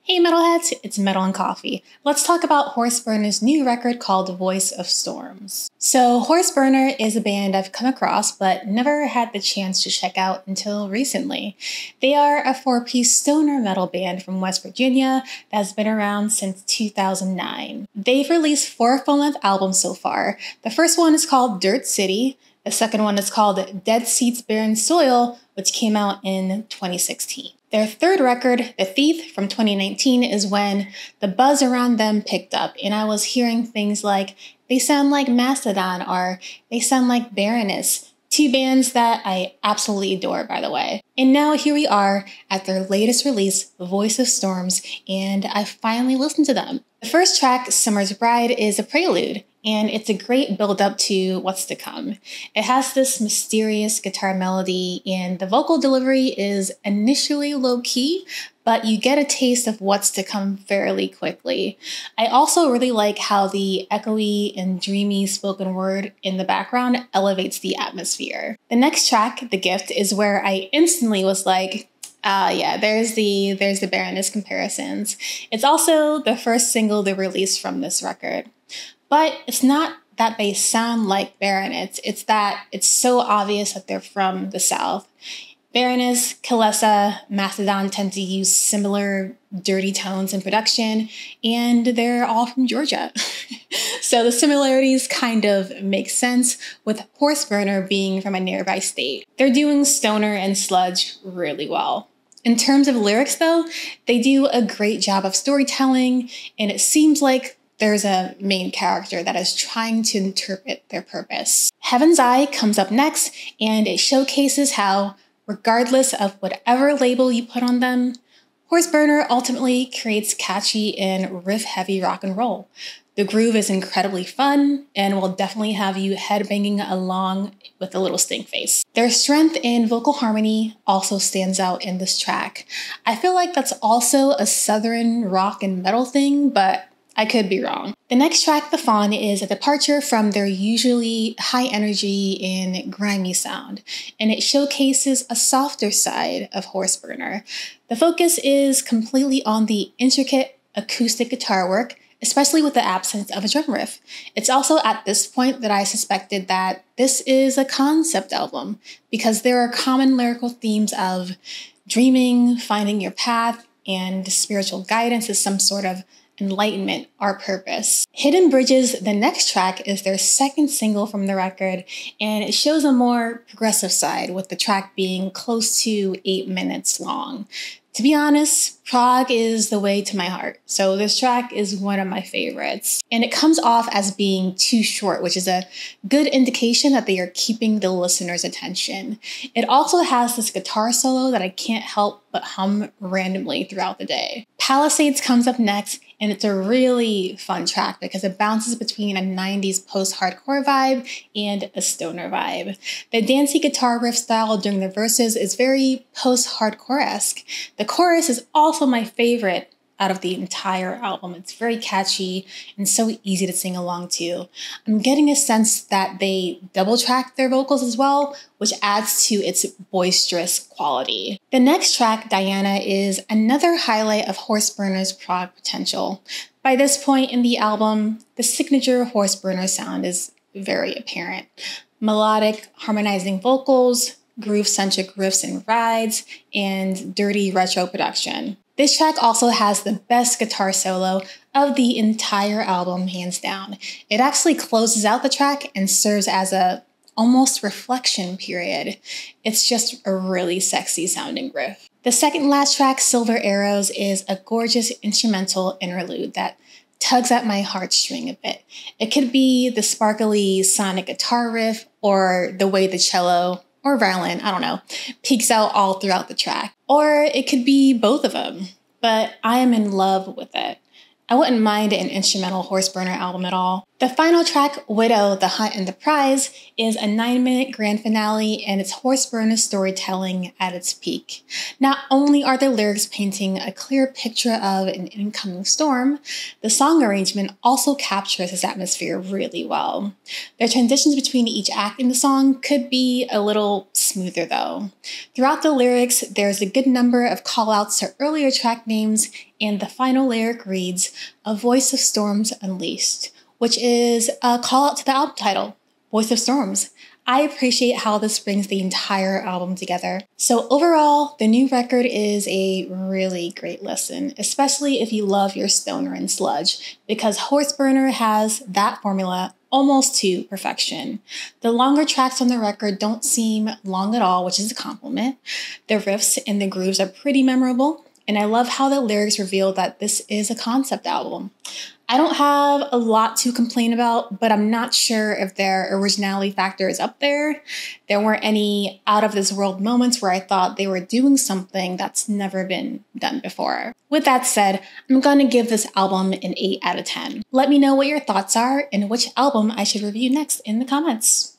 Hey Metalheads, it's Metal and Coffee. Let's talk about Horseburner's new record called Voice of Storms. So Horseburner is a band I've come across but never had the chance to check out until recently. They are a four-piece stoner metal band from West Virginia that's been around since 2009. They've released 4 full-length albums so far. The first one is called Dirt City. The second one is called Dead Seats Barren Soil, which came out in 2016. Their third record, The Thief, from 2019, is when the buzz around them picked up, and I was hearing things like, they sound like Mastodon, or they sound like Baroness, 2 bands that I absolutely adore, by the way. And now here we are at their latest release, Voice of Storms, and I finally listened to them. The first track, Summer's Bride, is a prelude, and it's a great build-up to what's to come. It has this mysterious guitar melody, and the vocal delivery is initially low-key, but you get a taste of what's to come fairly quickly. I also really like how the echoey and dreamy spoken word in the background elevates the atmosphere. The next track, The Gift, is where I instantly was like, yeah, there's the Baroness comparisons. It's also the first single they released from this record. But it's not that they sound like Baroness, it's that it's so obvious that they're from the South. Baroness, Kalesa, Mastodon tend to use similar dirty tones in production, and they're all from Georgia. So the similarities kind of make sense, with Horseburner being from a nearby state. They're doing stoner and sludge really well. In terms of lyrics though, they do a great job of storytelling, and it seems like there's a main character that is trying to interpret their purpose. Heaven's Eye comes up next, and it showcases how, regardless of whatever label you put on them, Horseburner ultimately creates catchy and riff-heavy rock and roll. The groove is incredibly fun and will definitely have you headbanging along with a little stink face. Their strength in vocal harmony also stands out in this track. I feel like that's also a southern rock and metal thing, but I could be wrong. The next track, The Fawn, is a departure from their usually high energy and grimy sound, and it showcases a softer side of Horseburner. The focus is completely on the intricate acoustic guitar work, especially with the absence of a drum riff. It's also at this point that I suspected that this is a concept album, because there are common lyrical themes of dreaming, finding your path, and spiritual guidance as some sort of enlightenment or purpose. Hidden Bridges, the next track, is their second single from the record, and it shows a more progressive side, with the track being close to 8 minutes long. To be honest, prog is the way to my heart, so this track is one of my favorites. And it comes off as being too short, which is a good indication that they are keeping the listener's attention. It also has this guitar solo that I can't help but hum randomly throughout the day. Palisades comes up next, and it's a really fun track because it bounces between a 90s post-hardcore vibe and a stoner vibe. The dancey guitar riff style during the verses is very post-hardcore-esque. The chorus is also my favorite out of the entire album. It's very catchy and so easy to sing along to. I'm getting a sense that they double-track their vocals as well, which adds to its boisterous quality. The next track, Diana, is another highlight of Horseburner's prog potential. By this point in the album, the signature Horseburner sound is very apparent. Melodic, harmonizing vocals, groove-centric riffs and rides, and dirty retro production. This track also has the best guitar solo of the entire album, hands down. It actually closes out the track and serves as a almost reflection period. It's just a really sexy sounding riff. The second last track, Silver Arrows, is a gorgeous instrumental interlude that tugs at my heartstring a bit. It could be the sparkly sonic guitar riff, or the way the cello or violin, I don't know, peeks out all throughout the track. Or it could be both of them, but I am in love with it. I wouldn't mind an instrumental Horseburner album at all. The final track, Widow, The Hunt and the Prize, is a 9-minute grand finale, and it's Horseburner storytelling at its peak. Not only are the lyrics painting a clear picture of an incoming storm, the song arrangement also captures this atmosphere really well. The transitions between each act in the song could be a little smoother though. Throughout the lyrics, there's a good number of call-outs to earlier track names and the final lyric reads, "A voice of storms unleashed," which is a call out to the album title, Voice of Storms. I appreciate how this brings the entire album together. So overall, the new record is a really great listen, especially if you love your stoner and sludge, because Horseburner has that formula almost to perfection. The longer tracks on the record don't seem long at all, which is a compliment. The riffs and the grooves are pretty memorable, and I love how the lyrics reveal that this is a concept album. I don't have a lot to complain about, but I'm not sure if their originality factor is up there. There weren't any out of this world moments where I thought they were doing something that's never been done before. With that said, I'm going to give this album an 8 out of 10. Let me know what your thoughts are and which album I should review next in the comments.